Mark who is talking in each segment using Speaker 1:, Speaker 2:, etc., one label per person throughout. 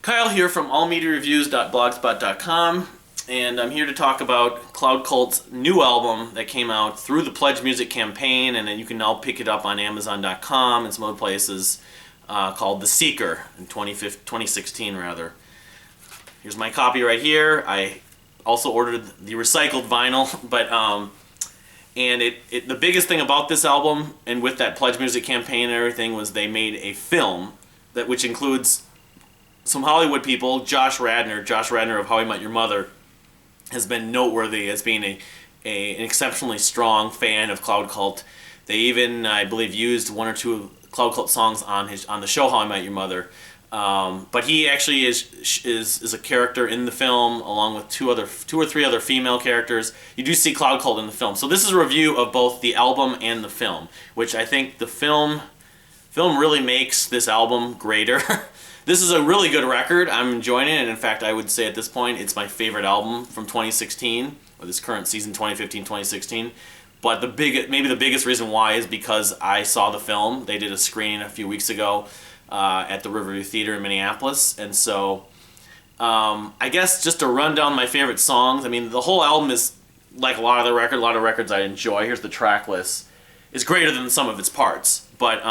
Speaker 1: Kyle here from allmediareviews.blogspot.com, and I'm here to talk about Cloud Cult's new album that came out through the Pledge Music campaign, and then you can now pick it up on Amazon.com and some other places, called The Seeker in 2016 rather. Here's my copy right here. I also ordered the recycled vinyl, but and the biggest thing about this album and with that Pledge Music campaign and everything was they made a film which includes some Hollywood people. Josh Radnor of How I Met Your Mother, has been noteworthy as being an exceptionally strong fan of Cloud Cult. They even, I believe, used one or two Cloud Cult songs on the show How I Met Your Mother. But he actually is a character in the film along with two or three other female characters. You do see Cloud Cult in the film. So this is a review of both the album and the film, which I think the film really makes this album greater. This is a really good record. I'm enjoying it, and in fact, I would say at this point, it's my favorite album from 2016, or this current season, 2015-2016. But maybe the biggest reason why is because I saw the film. They did a screening a few weeks ago at the Riverview Theater in Minneapolis, and so I guess just to run down my favorite songs. I mean, the whole album is like a lot of records I enjoy. Here's the track list. It's greater than some of its parts, but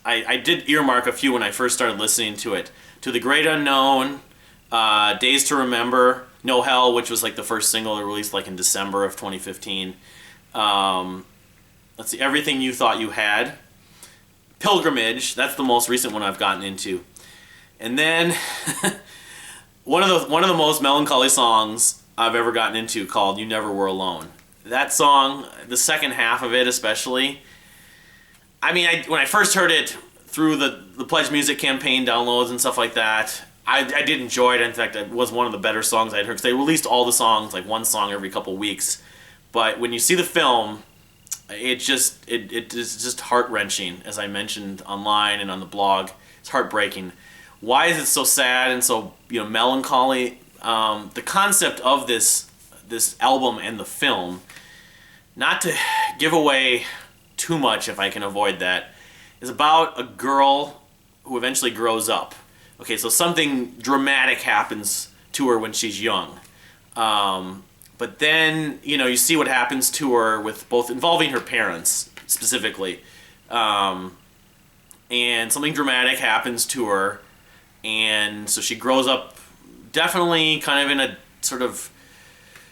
Speaker 1: I did earmark a few when I first started listening to it. To the Great Unknown, Days to Remember, No Hell, which was like the first single they released like in December of 2015. Let's see, Everything You Thought You Had. Pilgrimage, that's the most recent one I've gotten into. And then one of the most melancholy songs I've ever gotten into, called You Never Were Alone. That song, the second half of it especially, I mean, when I first heard it through the Pledge Music campaign downloads and stuff like that, I did enjoy it. In fact, it was one of the better songs I'd heard, because they released all the songs, like one song every couple weeks. But when you see the film, it is just heart-wrenching, as I mentioned online and on the blog. It's heartbreaking. Why is it so sad and so melancholy? The concept of this album and the film, not to give away too much if I can avoid that, is about a girl who eventually grows up. Okay, so something dramatic happens to her when she's young. But then, you see what happens to her with both involving her parents specifically. And something dramatic happens to her. And so she grows up definitely kind of in a sort of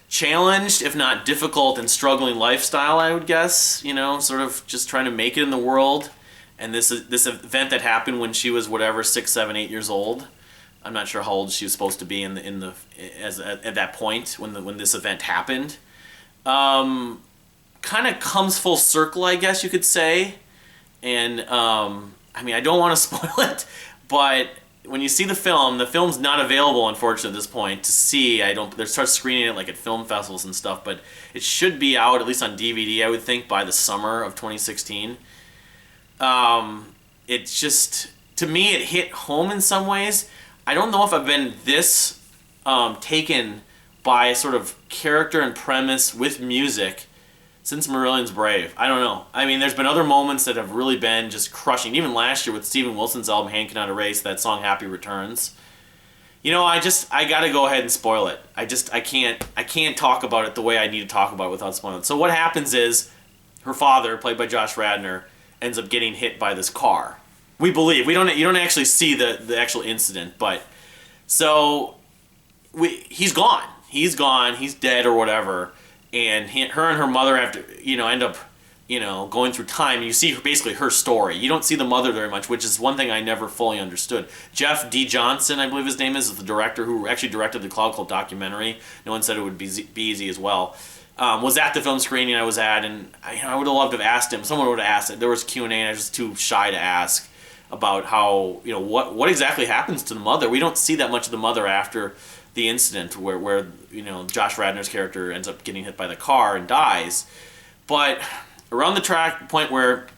Speaker 1: challenged, if not difficult and struggling lifestyle, I would guess. Sort of just trying to make it in the world. And this event that happened when she was 6, 7, 8 years old. I'm not sure how old she was supposed to be at that point when this event happened. Kind of comes full circle, I guess you could say. And I mean, I don't want to spoil it, but when you see the film's not available, unfortunately, at this point to see. They start screening it like at film festivals and stuff, but it should be out at least on DVD, I would think, by the summer of 2016. It's just, to me, it hit home in some ways. I don't know if I've been this taken by a sort of character and premise with music since Marillion's Brave. I don't know. I mean, there's been other moments that have really been just crushing. Even last year with Steven Wilson's album, Hand Cannot Erase, that song Happy Returns. I gotta go ahead and spoil it. I can't talk about it the way I need to talk about it without spoiling it. So what happens is, her father, played by Josh Radnor, ends up getting hit by this car. We believe. You don't actually see the actual incident, but so he's gone. He's gone. He's dead or whatever. And her and her mother have to, end up, going through time. You see basically her story. You don't see the mother very much, which is one thing I never fully understood. Jeff D. Johnson, I believe his name is the director who actually directed the Cloud Cult documentary. No one said it would be easy as well. Was at the film screening I was at, and I would have loved to have asked him. Someone would have asked it. There was Q&A, and I was just too shy to ask about how, what exactly happens to the mother. We don't see that much of the mother after the incident where Josh Radnor's character ends up getting hit by the car and dies. But around the point where,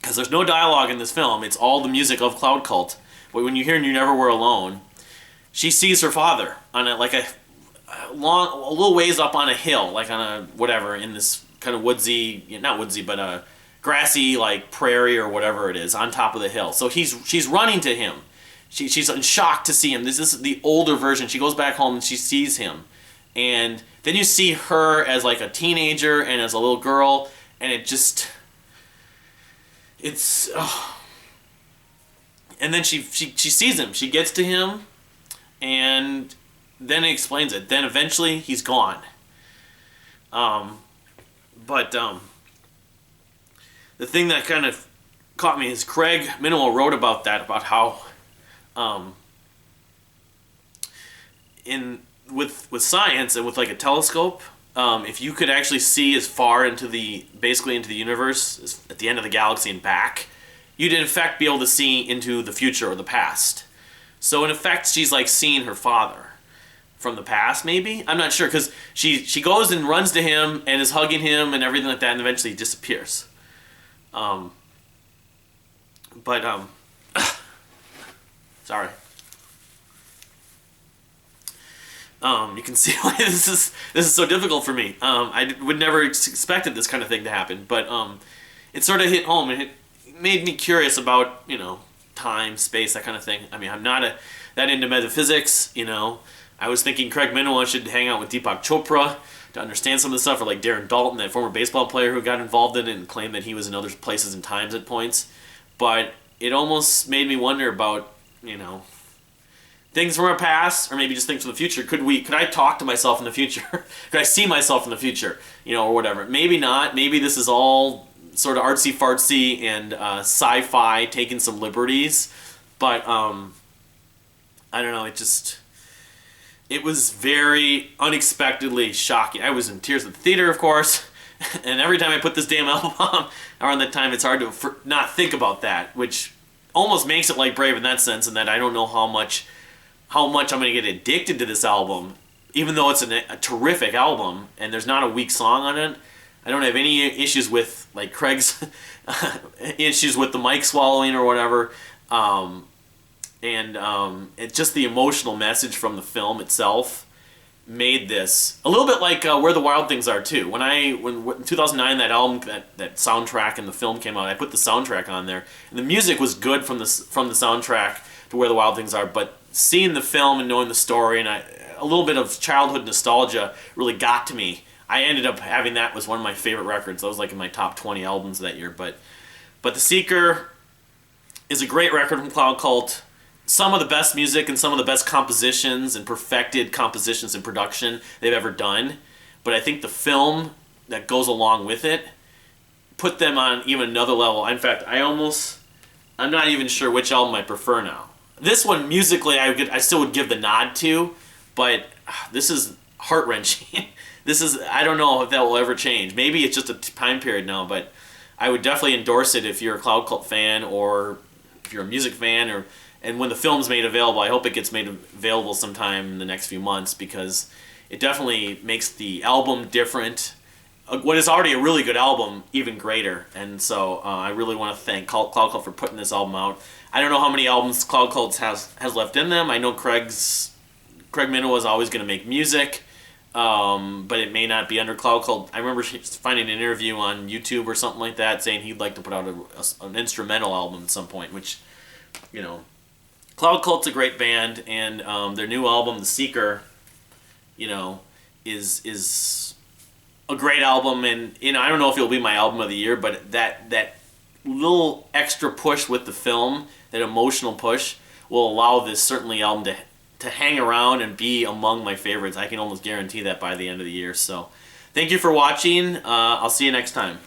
Speaker 1: because there's no dialogue in this film, it's all the music of Cloud Cult. But when you hear You Never Were Alone, she sees her father on a little ways up on a hill, like on a whatever, in this kind of woodsy, not woodsy, but a grassy like prairie or whatever it is on top of the hill. So she's running to him. she's in shock to see him. This is the older version. She goes back home and she sees him, and then you see her as like a teenager and as a little girl, and it's. And then she sees him. She gets to him, and then it explains it. Then eventually he's gone. But the thing that kind of caught me is Craig Minowa wrote about that, about how with science and with like a telescope, if you could actually see as far into the universe at the end of the galaxy and back, you'd in effect be able to see into the future or the past. So in effect, she's like seeing her father from the past, maybe? I'm not sure, because she goes and runs to him and is hugging him and everything like that, and eventually he disappears. Sorry. You can see why this is so difficult for me. I would never expected this kind of thing to happen, but it sort of hit home, and it made me curious about, time, space, that kind of thing. I mean, I'm not that into metaphysics, I was thinking Craig Minowa should hang out with Deepak Chopra to understand some of the stuff, or like Darren Dalton, that former baseball player who got involved in it and claimed that he was in other places and times at points. But it almost made me wonder about, things from our past, or maybe just things from the future. Could I talk to myself in the future? Could I see myself in the future? Or whatever. Maybe not. Maybe this is all sort of artsy-fartsy and sci-fi, taking some liberties. But, I don't know, it was very unexpectedly shocking. I was in tears at the theater, of course, and every time I put this damn album on around that time, it's hard to not think about that, which almost makes it like Brave in that sense, in that I don't know how much I'm going to get addicted to this album, even though it's a terrific album, and there's not a weak song on it. I don't have any issues with, like, Craig's issues with the mic swallowing or whatever. It's just the emotional message from the film itself made this a little bit like Where the Wild Things Are too. When in 2009 that album, that soundtrack and the film came out, I put the soundtrack on there, and the music was good from the soundtrack to Where the Wild Things Are. But seeing the film and knowing the story and a little bit of childhood nostalgia really got to me. I ended up having that was one of my favorite records. That was like in my top 20 albums that year. But The Seeker is a great record from Cloud Cult. Some of the best music and some of the best compositions and perfected compositions and production they've ever done. But I think the film that goes along with it put them on even another level. In fact, I'm not even sure which album I prefer now. This one, musically, I still would give the nod to, but this is heart-wrenching. I don't know if that will ever change. Maybe it's just a time period now, but I would definitely endorse it if you're a Cloud Cult fan, or if you're a music fan, and when the film's made available, I hope it gets made available sometime in the next few months, because it definitely makes the album different. What is already a really good album even greater. And so I really want to thank Cloud Cult for putting this album out. I don't know how many albums Cloud Cult has left in them. I know Craig Minowa is always going to make music, but it may not be under Cloud Cult. I remember finding an interview on YouTube or something like that saying he'd like to put out an instrumental album at some point, which, Cloud Cult's a great band, and their new album, The Seeker, is a great album, and I don't know if it'll be my album of the year, but that little extra push with the film, that emotional push, will allow this certainly album to hang around and be among my favorites. I can almost guarantee that by the end of the year. So, thank you for watching. I'll see you next time.